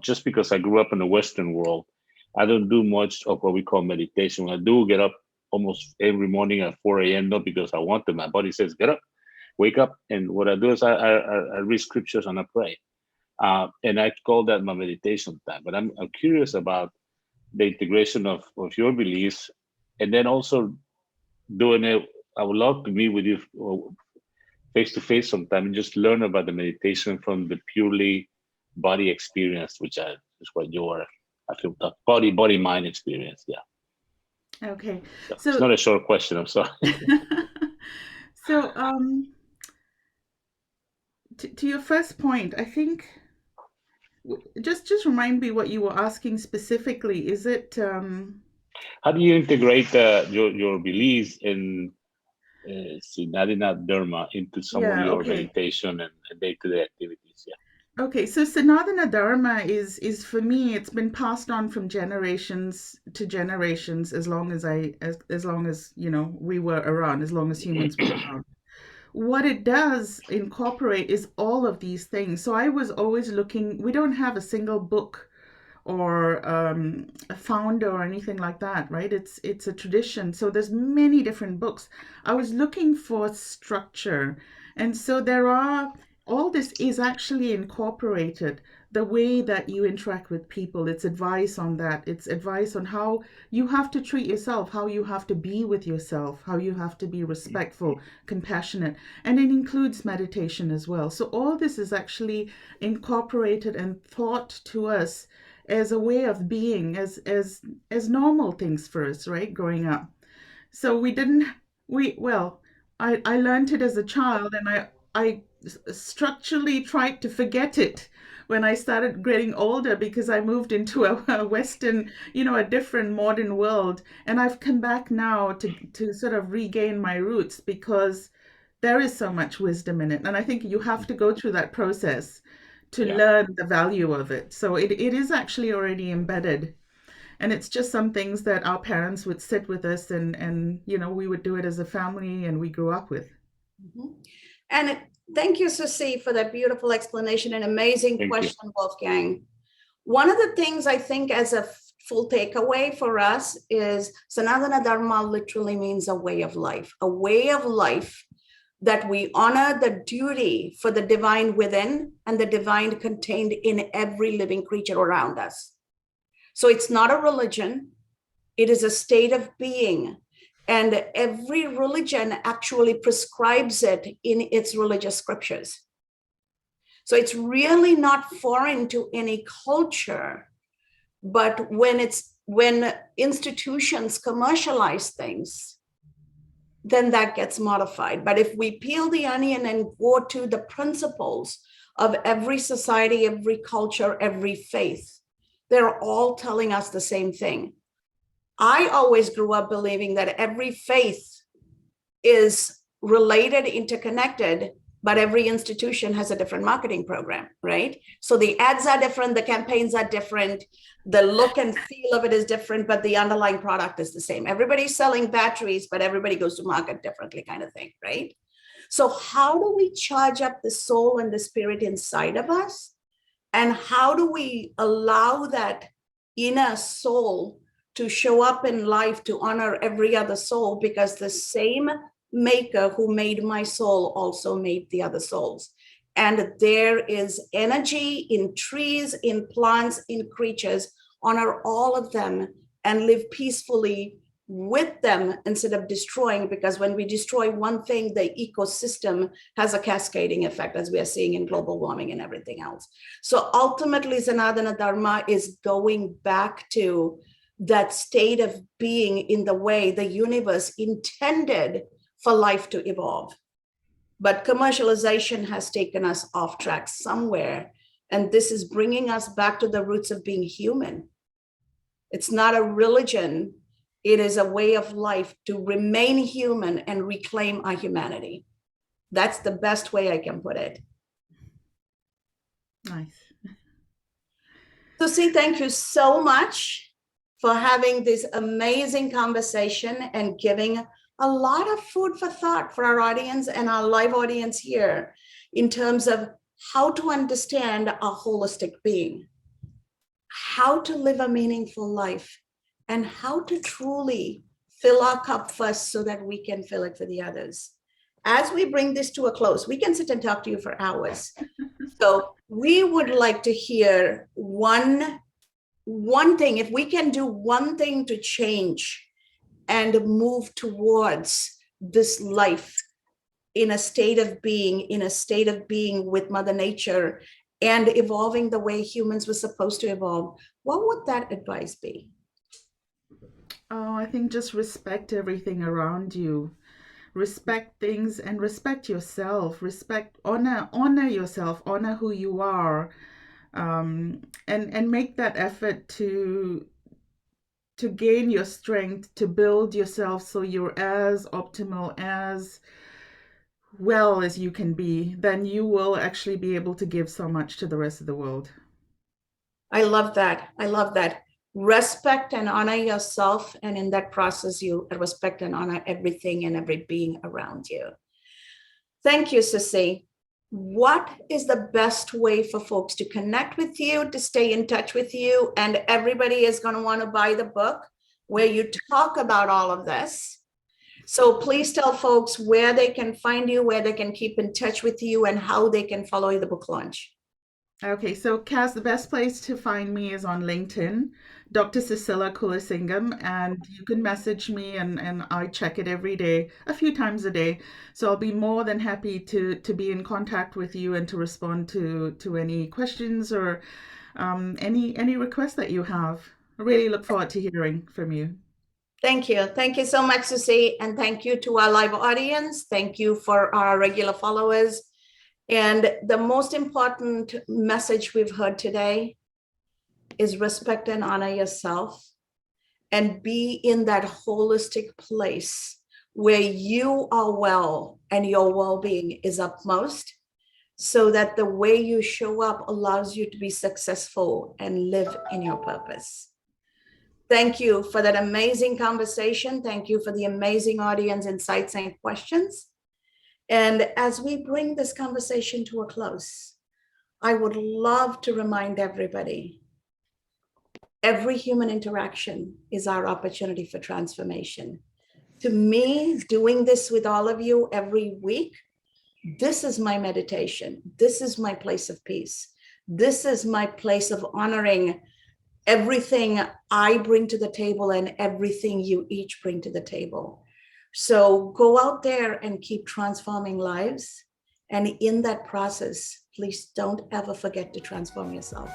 [SPEAKER 5] just because I grew up in the Western world, I don't do much of what we call meditation. I do get up almost every morning at 4 a.m. not because I want to. My body says get up, wake up, and what I do is I read scriptures and I pray, and I call that my meditation time. But I'm curious about the integration of your beliefs, and then also doing it. I would love to meet with you face to face sometime and just learn about the meditation from the purely body experience, which is what you are. I feel that body mind experience. Yeah.
[SPEAKER 2] Okay.
[SPEAKER 5] So it's not a short question. I'm sorry.
[SPEAKER 2] So to your first point, I think just remind me what you were asking specifically. Is it
[SPEAKER 5] how do you integrate your beliefs in Sanadana Dharma into some of your meditation and day-to-day activities? Yeah.
[SPEAKER 2] Okay, so Sanadana Dharma is for me, it's been passed on from generations to generations as long as we were around, as long as humans were around. What it does incorporate is all of these things. So I was always looking, we don't have a single book or a founder or anything like that, right? It's a tradition. So there's many different books. I was looking for structure. And so all this is actually incorporated, the way that you interact with people. It's advice on that. It's advice on how you have to treat yourself, how you have to be with yourself, how you have to be respectful, compassionate. And it includes meditation as well. So all this is actually incorporated and taught to us as a way of being, as normal things for us, right? Growing up. So I learned it as a child, and I structurally tried to forget it when I started getting older, because I moved into a Western, a different modern world. And I've come back now to sort of regain my roots, because there is so much wisdom in it. And I think you have to go through that process to learn the value of it. So it is actually already embedded. And it's just some things that our parents would sit with us and we would do it as a family, and we grew up with.
[SPEAKER 1] Mm-hmm. And thank you, Susi, for that beautiful explanation and amazing question, Wolfgang. One of the things I think as a full takeaway for us is Sanadana Dharma literally means a way of life that we honor the duty for the divine within and the divine contained in every living creature around us. So it's not a religion, it is a state of being. And every religion actually prescribes it in its religious scriptures. So it's really not foreign to any culture, but when institutions commercialize things, then that gets modified. But if we peel the onion and go to the principles of every society, every culture, every faith. They're all telling us the same thing. I always grew up believing that every faith is related, interconnected, but every institution has a different marketing program, right? So the ads are different, the campaigns are different, the look and feel of it is different, but the underlying product is the same. Everybody's selling batteries, but everybody goes to market differently, kind of thing, right? So how do we charge up the soul and the spirit inside of us? And how do we allow that inner soul to show up in life to honor every other soul? Because the same maker who made my soul also made the other souls. And there is energy in trees, in plants, in creatures. Honor all of them and live peacefully with them instead of destroying, because when we destroy one thing, the ecosystem has a cascading effect, as we are seeing in global warming and everything else. So ultimately, Sanadana Dharma is going back to that state of being in the way the universe intended for life to evolve. But commercialization has taken us off track somewhere, and this is bringing us back to the roots of being human. It's not a religion. It is a way of life to remain human and reclaim our humanity. That's the best way I can put it.
[SPEAKER 2] Nice.
[SPEAKER 1] Susie, thank you so much for having this amazing conversation and giving a lot of food for thought for our audience and our live audience here in terms of how to understand our holistic being, how to live a meaningful life, and how to truly fill our cup first so that we can fill it for the others. As we bring this to a close, we can sit and talk to you for hours. So we would like to hear one thing, if we can do one thing to change and move towards this life in a state of being with Mother Nature and evolving the way humans were supposed to evolve, what would that advice be?
[SPEAKER 2] Oh, I think just respect everything around you. Respect things and respect yourself. Honor yourself, honor who you are, and make that effort to gain your strength, to build yourself so you're as optimal, as well as you can be. Then you will actually be able to give so much to the rest of the world.
[SPEAKER 1] I love that. I love that. Respect and honor yourself. And in that process, you respect and honor everything and every being around you. Thank you, Susie. What is the best way for folks to connect with you, to stay in touch with you? And everybody is going to want to buy the book where you talk about all of this. So please tell folks where they can find you, where they can keep in touch with you, and how they can follow the book launch.
[SPEAKER 2] Okay, so Kaz, the best place to find me is on LinkedIn, Dr. Susila Kulasingam, and you can message me and I check it every day, a few times a day. So I'll be more than happy to be in contact with you and to respond to any questions or any requests that you have. I really look forward to hearing from you.
[SPEAKER 1] Thank you. Thank you so much, Susie. And thank you to our live audience. Thank you for our regular followers. And the most important message we've heard today is respect and honor yourself and be in that holistic place where you are well and your well-being is upmost, so that the way you show up allows you to be successful and live in your purpose. Thank you for that amazing conversation. Thank you for the amazing audience insights and questions. And as we bring this conversation to a close, I would love to remind everybody, every human interaction is our opportunity for transformation. To me, doing this with all of you every week, this is my meditation. This is my place of peace. This is my place of honoring everything I bring to the table and everything you each bring to the table. So go out there and keep transforming lives. And in that process, please don't ever forget to transform yourself.